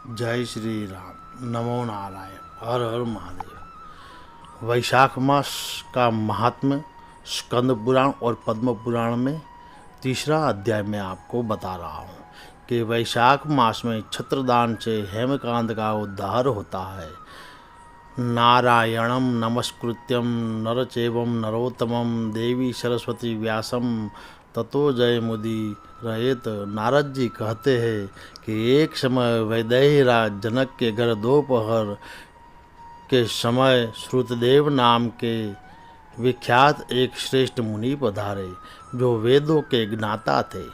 जय श्री राम। नमो नारायण। हर हर महादेव। वैशाख मास का महात्म्य स्कंद पुराण और पद्म पुराण में तीसरा अध्याय में आपको बता रहा हूँ कि वैशाख मास में छत्रदान से हेमकांत का उद्धार होता है। नारायणं नमस्कृत्यं नरचैवं नरोत्तमं देवी सरस्वती व्यासं ततो जयमुदीरयेत। नारद जी कहते हैं कि एक समय वैदेही राज जनक के घर दोपहर के समय श्रुतदेव नाम के विख्यात एक श्रेष्ठ मुनि पधारे, जो वेदों के ज्ञाता थे।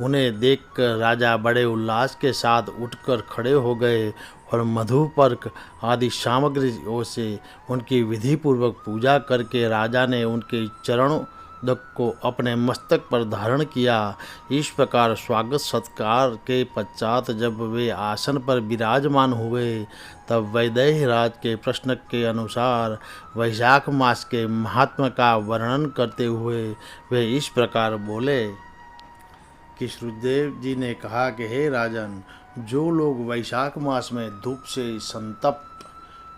उन्हें देखकर राजा बड़े उल्लास के साथ उठकर खड़े हो गए और मधुपर्क आदि सामग्रियों से उनकी विधि पूर्वक पूजा करके राजा ने उनके चरणों को अपने मस्तक पर धारण किया। इस प्रकार स्वागत सत्कार के पश्चात जब वे आसन पर विराजमान हुए, तब वैदेही राज के प्रश्न के अनुसार वैशाख मास के महात्मा का वर्णन करते हुए वे इस प्रकार बोले कि श्रुतदेव जी ने कहा कि हे राजन, जो लोग वैशाख मास में धूप से संतप्त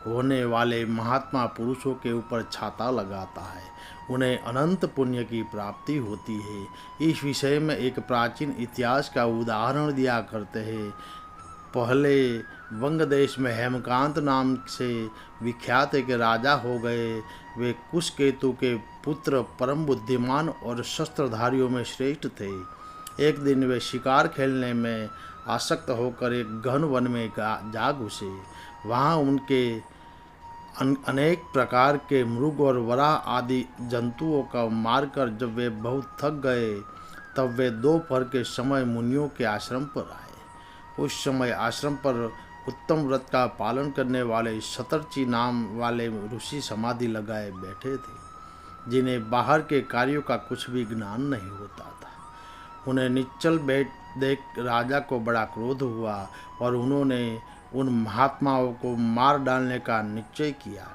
होने वाले महात्मा पुरुषों के ऊपर छाता लगाता है, उन्हें अनंत पुण्य की प्राप्ति होती है। इस विषय में एक प्राचीन इतिहास का उदाहरण दिया करते हैं। पहले वंग देश में हेमकांत नाम से विख्यात एक राजा हो गए। वे कुशकेतु के पुत्र, परम बुद्धिमान और शस्त्रधारियों में श्रेष्ठ थे। एक दिन वे शिकार खेलने में आसक्त होकर एक गहन वन में जा घुसे। वहाँ उनके अनेक प्रकार के मृग और वराह आदि जंतुओं का मारकर जब वे बहुत थक गए, तब वे दोपहर के समय मुनियों के आश्रम पर आए। उस समय आश्रम पर उत्तम व्रत का पालन करने वाले शतर्ची नाम वाले ऋषि समाधि लगाए बैठे थे, जिन्हें बाहर के कार्यों का कुछ भी ज्ञान नहीं होता था। उन्हें निश्चल देख राजा को बड़ा क्रोध हुआ और उन्होंने उन महात्माओं को मार डालने का निश्चय किया।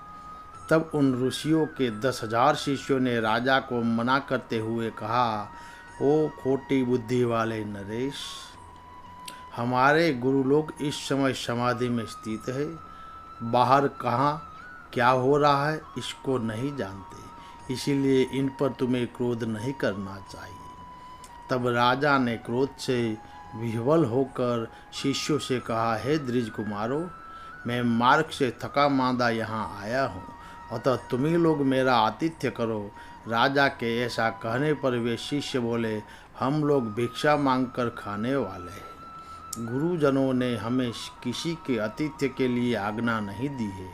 तब उन ऋषियों के 10,000 शिष्यों ने राजा को मना करते हुए कहा, ओ खोटी बुद्धि वाले नरेश, हमारे गुरु लोग इस समय समाधि में स्थित है। बाहर कहाँ क्या हो रहा है इसको नहीं जानते, इसीलिए इन पर तुम्हें क्रोध नहीं करना चाहिए। तब राजा ने क्रोध से विह्वल होकर शिष्यों से कहा, हे द्विज कुमारों, मैं मार्ग से थका मांदा यहाँ आया हूँ, अतः तुम ही लोग मेरा आतिथ्य करो। राजा के ऐसा कहने पर वे शिष्य बोले, हम लोग भिक्षा मांगकर खाने वाले हैं। गुरुजनों ने हमें किसी के आतिथ्य के लिए आज्ञा नहीं दी है।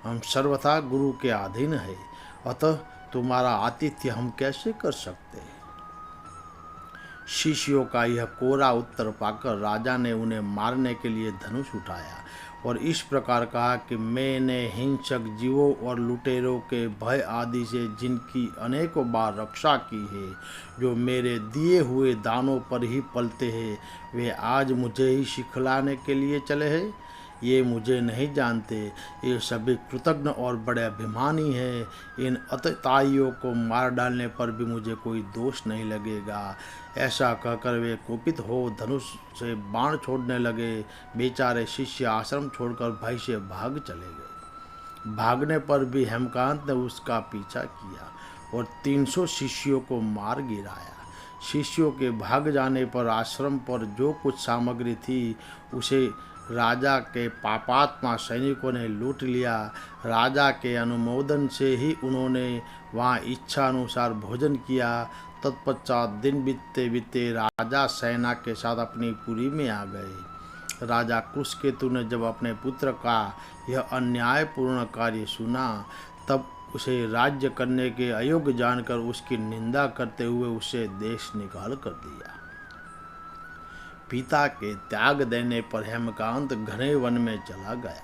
हम सर्वथा गुरु के अधीन है, अतः तुम्हारा आतिथ्य हम कैसे कर सकते हैं। शिष्यों का यह कोरा उत्तर पाकर राजा ने उन्हें मारने के लिए धनुष उठाया और इस प्रकार कहा कि मैंने हिंसक जीवों और लुटेरों के भय आदि से जिनकी अनेकों बार रक्षा की है, जो मेरे दिए हुए दानों पर ही पलते हैं, वे आज मुझे ही सिखलाने के लिए चले हैं। ये मुझे नहीं जानते, ये सभी कृतज्ञ और बड़े अभिमानी हैं। इन अतताइयों को मार डालने पर भी मुझे कोई दोष नहीं लगेगा। ऐसा कहकर वे कुपित हो धनुष से बाण छोड़ने लगे। बेचारे शिष्य आश्रम छोड़कर भय से भाग चले गए। भागने पर भी हेमकांत ने उसका पीछा किया और 300 शिष्यों को मार गिराया। शिष्यों के भाग जाने पर आश्रम पर जो कुछ सामग्री थी उसे राजा के पापात्मा सैनिकों ने लूट लिया। राजा के अनुमोदन से ही उन्होंने वहाँ इच्छा अनुसार भोजन किया। तत्पश्चात दिन बीतते बीतते राजा सेना के साथ अपनी पुरी में आ गए। राजा कुशकेतु ने जब अपने पुत्र का यह अन्यायपूर्ण कार्य सुना, तब उसे राज्य करने के अयोग्य जानकर उसकी निंदा करते हुए उसे देश निकाल कर दिया। पिता के त्याग देने पर हेमकांत घने वन में चला गया।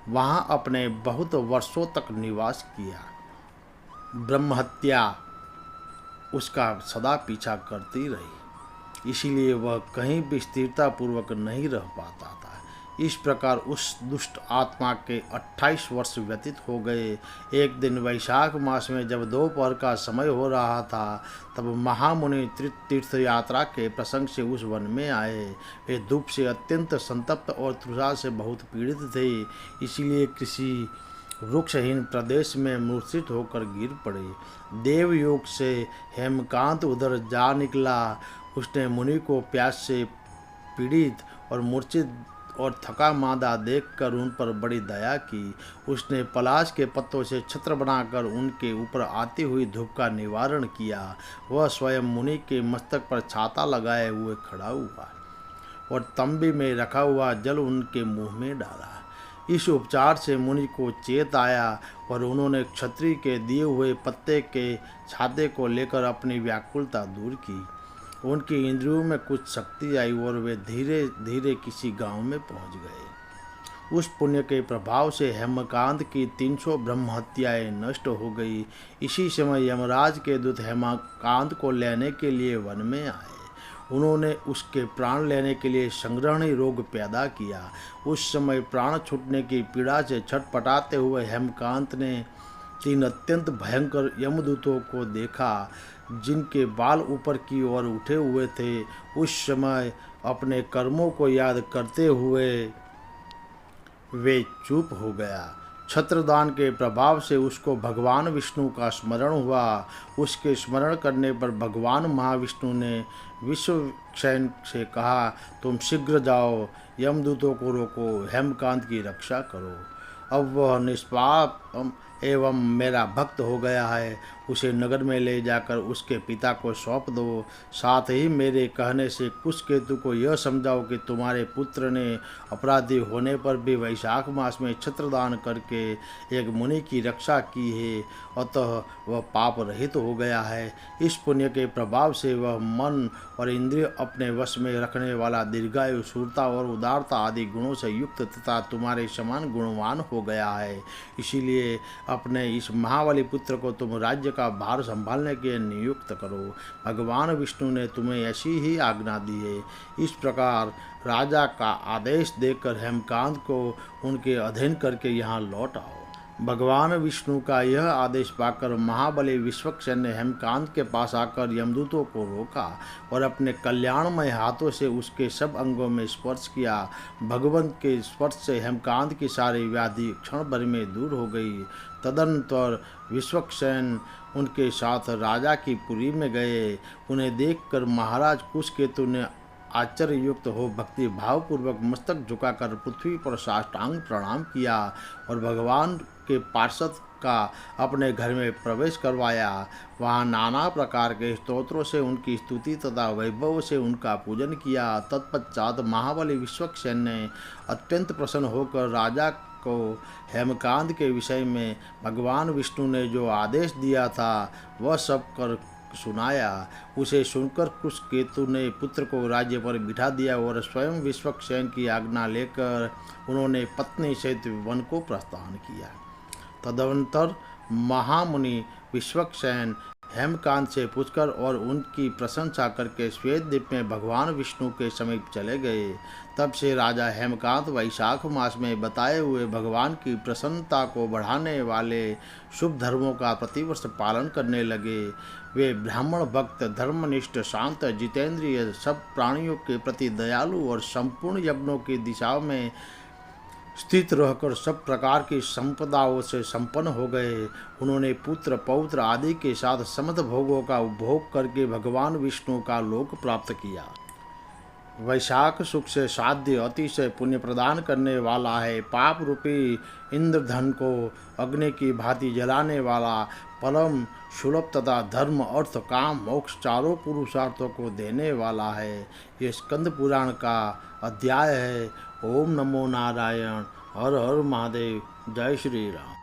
वहाँ अपने बहुत वर्षों तक निवास किया। ब्रह्महत्या उसका सदा पीछा करती रही, इसीलिए वह कहीं भी स्थिरता पूर्वक नहीं रह पाता था। इस प्रकार उस दुष्ट आत्मा के 28 वर्ष व्यतीत हो गए। एक दिन वैशाख मास में जब दोपहर का समय हो रहा था, तब महामुनि तीर्थ यात्रा के प्रसंग से उस वन में आए। वे धूप से अत्यंत संतप्त और तृषा से बहुत पीड़ित थे, इसलिए किसी वृक्षहीन प्रदेश में मूर्छित होकर गिर पड़े। देवयोग से हेमकांत उधर जा निकला। उसने मुनि को प्यास से पीड़ित और मूर्छित और थका मांदा देखकर उन पर बड़ी दया की। उसने पलाश के पत्तों से छत्र बनाकर उनके ऊपर आती हुई धूप का निवारण किया। वह स्वयं मुनि के मस्तक पर छाता लगाए हुए खड़ा हुआ और तंबी में रखा हुआ जल उनके मुंह में डाला। इस उपचार से मुनि को चेत आया और उन्होंने क्षत्रिय के दिए हुए पत्ते के छाते को लेकर अपनी व्याकुलता दूर की। उनकी इंद्रियों में कुछ शक्ति आई और वे धीरे धीरे किसी गांव में पहुंच गए। उस पुण्य के प्रभाव से हेमकांत की 300 ब्रह्म हत्याएं नष्ट हो गई। इसी समय यमराज के दूत हेमकांत को लेने के लिए वन में आए। उन्होंने उसके प्राण लेने के लिए संग्रहणी रोग पैदा किया। उस समय प्राण छूटने की पीड़ा से छटपटाते हुए हेमकांत ने 3 अत्यंत भयंकर यमदूतों को देखा, जिनके बाल ऊपर की ओर उठे हुए थे। उस समय अपने कर्मों को याद करते हुए वे चुप हो गया। छत्रदान के प्रभाव से उसको भगवान विष्णु का स्मरण हुआ। उसके स्मरण करने पर भगवान महाविष्णु ने विश्वक्षेन से कहा, तुम शीघ्र जाओ, यमदूतों को रोको, हेमकांत की रक्षा करो। अब वह निष्पाप एवं मेरा भक्त हो गया है। उसे नगर में ले जाकर उसके पिता को सौंप दो। साथ ही मेरे कहने से कुशकेतु को यह समझाओ कि तुम्हारे पुत्र ने अपराधी होने पर भी वैशाख मास में छत्रदान करके एक मुनि की रक्षा की है, अतः वह पाप रहित हो गया है। इस पुण्य के प्रभाव से वह मन और इंद्रिय अपने वश में रखने वाला, दीर्घायु, शूरता और उदारता आदि गुणों से युक्त तथा तुम्हारे समान गुणवान हो गया है। इसीलिए अपने इस महाबली पुत्र को तुम राज्य का भार संभालने के लिए नियुक्त करो। भगवान विष्णु ने तुम्हें ऐसी ही आज्ञा दी है। इस प्रकार राजा का आदेश देकर हेमकांत को उनके अधीन करके यहाँ लौट आओ। भगवान विष्णु का यह आदेश पाकर महाबली विश्वक्षेन ने हेमकांत के पास आकर यमदूतों को रोका और अपने कल्याणमय हाथों से उसके सब अंगों में स्पर्श किया। भगवंत के स्पर्श से हेमकांत की सारी व्याधि क्षण भर में दूर हो गई। तदनंतर विश्वक्षेन उनके साथ राजा की पुरी में गए। उन्हें देखकर महाराज कुशकेतु ने आश्चर्ययुक्त हो भक्ति भावपूर्वक मस्तक झुकाकर पृथ्वी पर साष्टांग प्रणाम किया और भगवान के पार्षद का अपने घर में प्रवेश करवाया। वहाँ नाना प्रकार के स्तोत्रों से उनकी स्तुति तथा वैभव से उनका पूजन किया। तत्पश्चात महाबली विश्वक्षेन ने अत्यंत प्रसन्न होकर राजा को हेमकांत के विषय में भगवान विष्णु ने जो आदेश दिया था वह सब कर सुनाया। उसे सुनकर कुशकेतु ने पुत्र को राज्य पर बिठा दिया और स्वयं विश्वक्षेन की आज्ञा लेकर उन्होंने पत्नी सहित वन को प्रस्थान किया। तदनंतर महामुनि विश्वक्षेन हेमकांत से पूछकर और उनकी प्रशंसा करके श्वेतद्वीप में भगवान विष्णु के समीप चले गए। तब से राजा हेमकांत वैशाख मास में बताए हुए भगवान की प्रसन्नता को बढ़ाने वाले शुभ धर्मों का प्रतिवर्ष पालन करने लगे। वे ब्राह्मण भक्त, धर्मनिष्ठ, शांत, जितेंद्रिय, सब प्राणियों के प्रति दयालु और संपूर्ण यज्ञों की दिशा में स्थित रहकर सब प्रकार की संपदाओं से संपन्न हो गए। उन्होंने पुत्र, पौत्र आदि के साथ समस्त भोगों का उपभोग करके भगवान विष्णु का लोक प्राप्त किया। वैशाख सुख से साध्य अतिशय पुण्य प्रदान करने वाला है। पाप रूपी इंद्रधन को अग्नि की भांति जलाने वाला, परम सुलभ तथा धर्म, अर्थ, काम, मोक्ष चारों पुरुषार्थों को देने वाला है। ये स्कंद पुराण का अध्याय है। ओम नमो नारायण। हर हर महादेव। जय श्री राम।